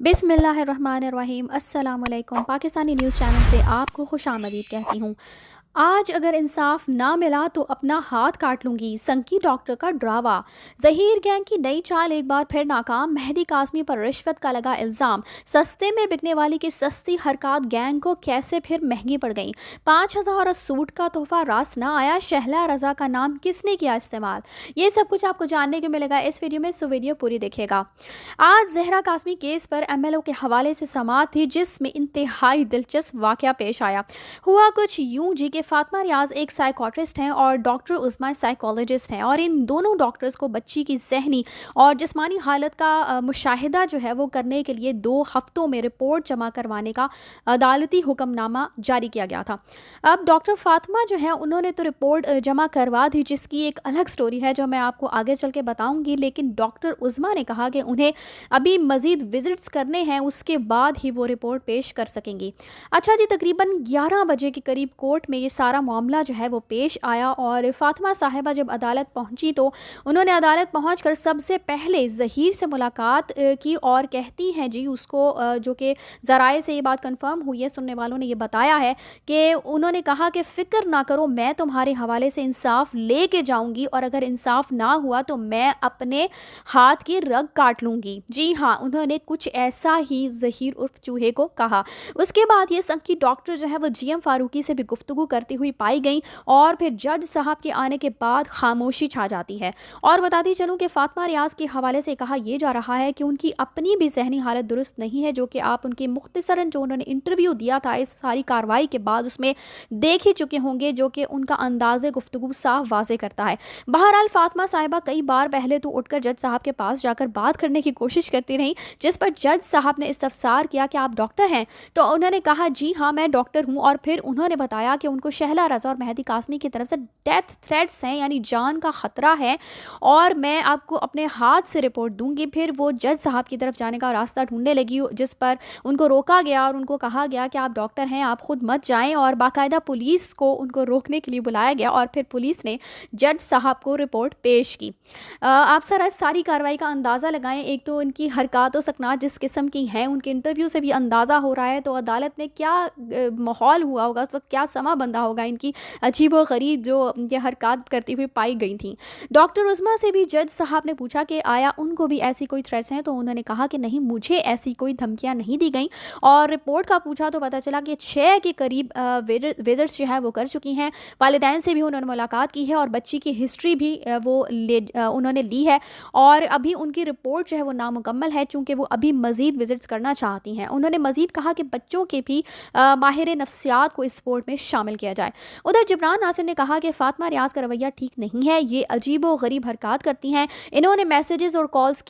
बिस्मिल्लाहिर्रहमानिर्रहीम। अस्सलाम वालेकुम। पाकिस्तानी न्यूज़ चैनल से आपको खुशामदीद कहती हूँ। आज अगर इंसाफ ना मिला तो अपना हाथ काट लूंगी, संकी डॉक्टर का ड्रावा। जहीर गैंग की नई चाल एक बार फिर नाकाम। मेहदी कासमी पर रिश्वत का लगा इल्ज़ाम। सस्ते में बिकने वाली की सस्ती हरकत गैंग को कैसे फिर महंगी पड़ गई। 5,000 सूट का तोहफा रास ना आया। शहला रजा का नाम किसने किया इस्तेमाल। ये सब कुछ आपको जानने को मिलेगा इस वीडियो में, सो वीडियो पूरी देखिएगा। आज जहरा कासमी केस पर MLO के हवाले से समाअत थी, जिसमें इंतहाई दिलचस्प वाकया पेश आया। हुआ कुछ यूं जी कि फातिमा रियाज एक साइकोट्रिस्ट हैं और डॉक्टर उस्मा साइकोलॉजिस्ट हैं, और इन दोनों डॉक्टर्स को बच्ची की ज़हनी और जिस्मानी हालत का मुशाहिदा जो है वो करने के लिए 2 हफ्तों में रिपोर्ट जमा करवाने का अदालती हुक्मनामा जारी किया गया था। अब डॉक्टर फातिमा जो है उन्होंने तो रिपोर्ट जमा करवा दी, जिसकी एक अलग स्टोरी है जो मैं आपको आगे चल के बताऊँगी, लेकिन डॉक्टर उस्मा ने कहा कि उन्हें अभी मज़ीद विजिट्स करने हैं, उसके बाद ही वो रिपोर्ट पेश कर सकेंगी। अच्छा जी, तकरीबन 11 बजे के करीब कोर्ट में ये सारा मामला जो है वो पेश आया, और फातिमा साहिबा जब अदालत पहुंची तो उन्होंने अदालत पहुंचकर सबसे पहले ज़हीर से मुलाकात की, और कहती हैं जी उसको जो कि ज़राए से ये बात कंफर्म हुई है, सुनने वालों ने ये बताया है कि उन्होंने कहा कि फ़िक्र ना करो, मैं तुम्हारे हवाले से इंसाफ ले के जाऊँगी, और अगर इंसाफ ना हुआ तो मैं अपने हाथ की रग काट लूँगी। जी हाँ, उन्होंने कुछ ऐसा ही ज़हीर उर्फ चूहे को कहा। उसके बाद ये संकी डॉक्टर जो है वो GM फारूकी से भी गुफ्तगू करती हुई पाई गई, और फिर जज साहब के आने के बाद खामोशी छा जाती है। और बताती चलूँ कि फातिमा रियाज के हवाले से कहा यह जा रहा है कि उनकी अपनी भी ज़हनी हालत दुरुस्त नहीं है, जो कि आप उनके मुख्तसरन जो उन्होंने इंटरव्यू दिया था इस सारी कार्रवाई के बाद उसमें देख ही चुके होंगे, जो कि उनका अंदाज़े गुफ्तगू साफ वाज़े करता है। बहरहाल फातिमा साहिबा कई बार पहले तो उठकर जज साहब के पास जाकर बात करने की कोशिश करती रही, जिस पर जज साहब ने इस्तफसार किया कि आप डॉक्टर हैं। तो उन्होंने कहा जी हाँ मैं डॉक्टर हूँ, और फिर उन्होंने बताया कि उनको शहला रजा और मेहदी कासमी की तरफ से डेथ थ्रेट्स हैं, यानी जान का ख़तरा है, और मैं आपको अपने हाथ से रिपोर्ट दूंगी। फिर वो जज साहब की तरफ जाने का रास्ता ढूंढने लगी, जिस पर उनको रोका गया और उनको कहा गया कि आप डॉक्टर हैं, आप खुद मत जाएं, और बाकायदा पुलिस को उनको रोकने के लिए बुलाया गया, और फिर पुलिस ने जज साहब को रिपोर्ट पेश की। आप सारी कार्रवाई का अंदाज़ा लगाएं। एक तो इनकी हरकत व सकनात जिस किस्म की हैं, उनके इंटरव्यू से भी अंदाज़ा हो रहा है, तो अदालत में क्या माहौल हुआ होगा उस वक्त, क्या समा बंधा होगा इनकी अजीब व गरीब जो ये हरकत करती हुई पाई गई थी। डॉक्टर उस्मा से भी जज साहब ने पूछा कि आया उनको भी ऐसी कोई थ्रेट्स हैं, तो उन्होंने कहा कि नहीं, मुझे ऐसी कोई धमकियां नहीं दी गई, और रिपोर्ट का पूछा तो पता चला कि 6 के करीब विजिट्स जो है वो कर चुकी हैं। वालिदैन से भी उन्होंने मुलाकात की है, और बच्ची की हिस्ट्री भी उन्होंने ली है, और अभी उनकी रिपोर्ट जो है वो नामुकम्मल है, चूँकि वो अभी मज़ीद विजिट्स करना चाहती हैं। उन्होंने मज़ीद कहा कि बच्चों के भी माहिर नफ्सियात को इस स्पोर्ट में शामिल किया जाए। उधर जिब्रान नासिर ने कहा कि फातिमा रियाज का रवैया ठीक नहीं है, ये अजीब व गरीब हरकत करती हैं। इन्होंने मैसेजेस और कॉल्स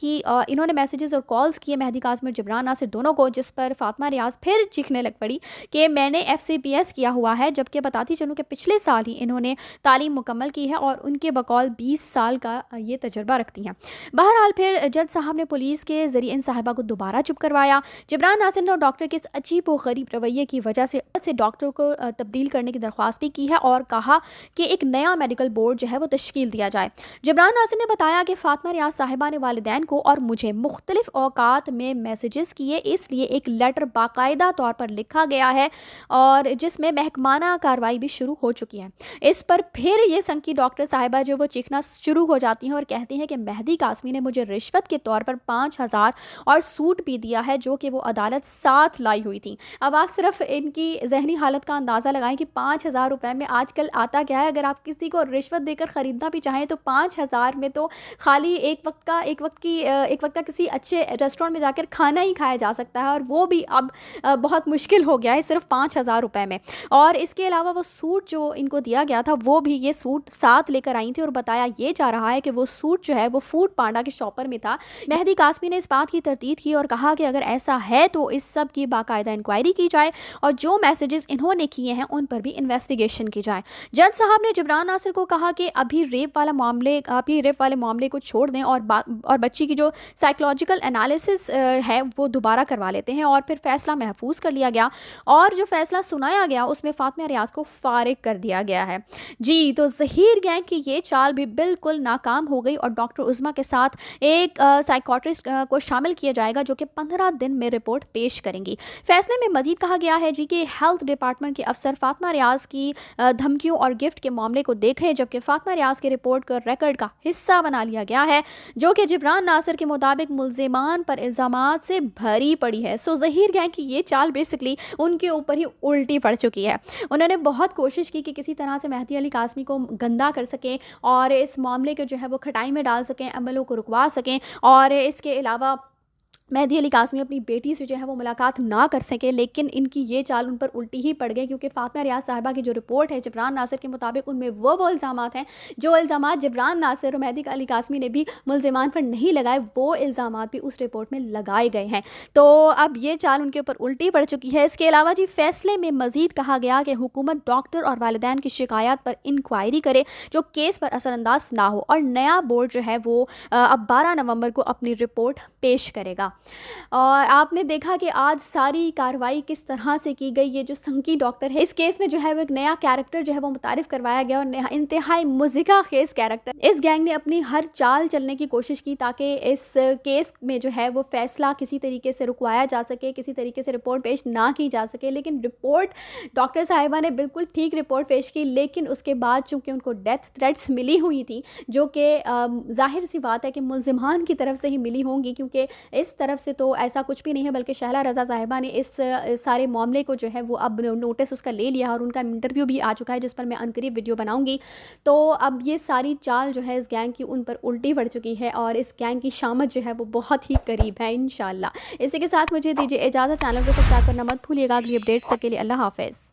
किए मेहदी कासमी और जिब्रान नासिर दोनों को, जिस पर फातिमा रियाज फिर चीखने लग पड़ी कि मैंने FCPS किया हुआ है, जबकि बताती चलूँ कि पिछले साल ही इन्होंने तालीम मुकम्मल की है, और उनके बकौल 20 साल का ये तजर्बा रखती हैं। बहरहाल फिर जज साहब ने पुलिस के जरिए इन साहिबा को दोबारा चुप करवाया। जिब्रान नासिर ने डॉक्टर के इस अजीब व गरीब रवैये की वजह से डॉक्टर को तब्दील करने की दरख्वास्त भी की है, और कहा कि एक नया मेडिकल बोर्ड जो है वो तश्कील दिया जाए। जिब्रान नासिर ने बताया कि फातिमा रियाज साहिबा ने वालिदैन को और मुझे मुख्तलिफ औकात में मैसेजेस किए, इसलिए एक लेटर बाकायदा तौर पर लिखा गया है, और जिसमें महकमाना कार्रवाई भी शुरू हो चुकी है। इस पर फिर ये संकी डॉक्टर साहिबा जो वो चीखना शुरू हो जाती हैं और कहती हैं कि मेहदी कासमी ने मुझे रिश्वत के तौर पर 5,000 और सूट भी दिया है, जो कि वो अदालत साथ लाई हुई थी। अब आप सिर्फ इनकी जहनी हालत का अंदाज़ा लगाएं कि 5,000 रुपये में आजकल आता क्या है। अगर आप किसी को रिश्वत देकर ख़रीदना भी चाहें तो 5,000 में तो खाली एक वक्त का किसी अच्छे रेस्टोरेंट में जाकर खाना ही खाया जा सकता है, और वो भी अब बहुत मुश्किल हो गया है सिर्फ 5,000 रुपये में। और इसके अलावा वो सूट जो इनको दिया गया था, वो भी ये सूट साथ लेकर आई थी, और बताया ये जा रहा है कि वो सूट जो है वो फूड पांडा के शॉपर में था। मेहदी कासमी ने इस बात की तरदीद की और कहा कि अगर ऐसा है तो इस सब की बाकायदा इंक्वायरी की जाए, और जो मैसेजेस इन्होंने किए हैं उन पर भी इन्वेस्टिगेशन की जाए। जज साहब ने जिब्रान नासिर को कहा कि अभी रेप वाले मामले को छोड़ दें और बच्ची की जो साइकोलॉजिकल एनालिसिस है वो दोबारा करवा लेते हैं, और फिर फैसला महफूज कर लिया गया और जो फैसला सुनाया गया उसमें फातिमा रियाज को फारिग कर दिया गया है। जी, तो ज़हीर गैंग की ये चाल भी बिल्कुल नाकाम हो गई और डॉक्टर उज़मा के साथ एक साइकोट्रिस्ट को शामिल किया जाएगा जो कि 15 दिन में रिपोर्ट पेश करेंगी। फैसले में मजीद कहा गया है जी कि हेल्थ डिपार्टमेंट के अफसर फातिमा रियाज की धमकियों और गिफ्ट के मामले को देखें, जबकि फातिमा रियाज की रिपोर्ट को रिकॉर्ड का हिस्सा बना लिया गया है, जो कि जिब्रान नासिर के मुताबिक मुल्जिमान पर इल्ज़ामात से भरी पड़ी है। सो ज़हीर गैंग की ये चाल बेसिकली उनके ऊपर ही उल्टी पड़ चुकी है। उन्होंने बहुत कोशिश की कि किसी तरह से मेहदी अली कासमी को गंदा कर सकें और इस मामले के जो है वो खटाई में डाल सकें, अमलों को रुकवा सकें, और इसके अलावा मेहदी अली कासमी अपनी बेटी से जो है वो मुलाकात ना कर सके। लेकिन इनकी ये चाल उन पर उल्टी ही पड़ गई, क्योंकि फातिमा रियाज साहिबा की जो रिपोर्ट है जिब्रान नासिर के मुताबिक उनमें वो इल्ज़ामात हैं जो इल्ज़ामात जिब्रान नासिर और मेहदी अली कासमी ने भी मुल्जिमान पर नहीं लगाए, वो इल्ज़ामात भी उस रिपोर्ट में लगाए गए हैं। तो अब ये चाल उनके ऊपर उल्टी पड़ चुकी है। इसके अलावा जी फैसले में मज़ीद कहा गया कि हुकूमत डॉक्टर और वालिदैन की शिकायत पर इंक्वायरी करे जो केस पर असरअंदाज ना हो, और नया बोर्ड जो है वो अब 12 नवंबर को अपनी रिपोर्ट पेश करेगा। और आपने देखा कि आज सारी कार्रवाई किस तरह से की गई। ये जो संकी डॉक्टर है, इस केस में जो है वो एक नया कैरेक्टर जो है वो मुतारिफ करवाया गया और इंतहाई मुज़िका खेज कैरेक्टर। इस गैंग ने अपनी हर चाल चलने की कोशिश की ताकि इस केस में जो है वो फैसला किसी तरीके से रुकवाया जा सके, किसी तरीके से रिपोर्ट पेश ना की जा सके। लेकिन रिपोर्ट डॉक्टर साहिबा ने बिल्कुल ठीक रिपोर्ट पेश की, लेकिन उसके बाद चूँकि उनको डेथ थ्रेट्स मिली हुई थी, जो कि ज़ाहिर सी बात है कि मुल्जिमान की तरफ से ही मिली होंगी, क्योंकि इस तरफ से तो ऐसा कुछ भी नहीं है, बल्कि शहला रज़ा साहिबा ने इस सारे मामले को जो है वो अब नोटिस उसका ले लिया और उनका इंटरव्यू भी आ चुका है जिस पर मैं अनकरीब वीडियो बनाऊंगी। तो अब ये सारी चाल जो है इस गैंग की उन पर उल्टी पड़ चुकी है और इस गैंग की शामत जो है वो बहुत ही करीब है इंशाल्लाह। इसी के साथ मुझे दीजिए इजाज़त। चैनल को सब्सक्राइब करना मत भूलिएगा अगली अपडेट्स के लिए। अल्लाह हाफ़िज़।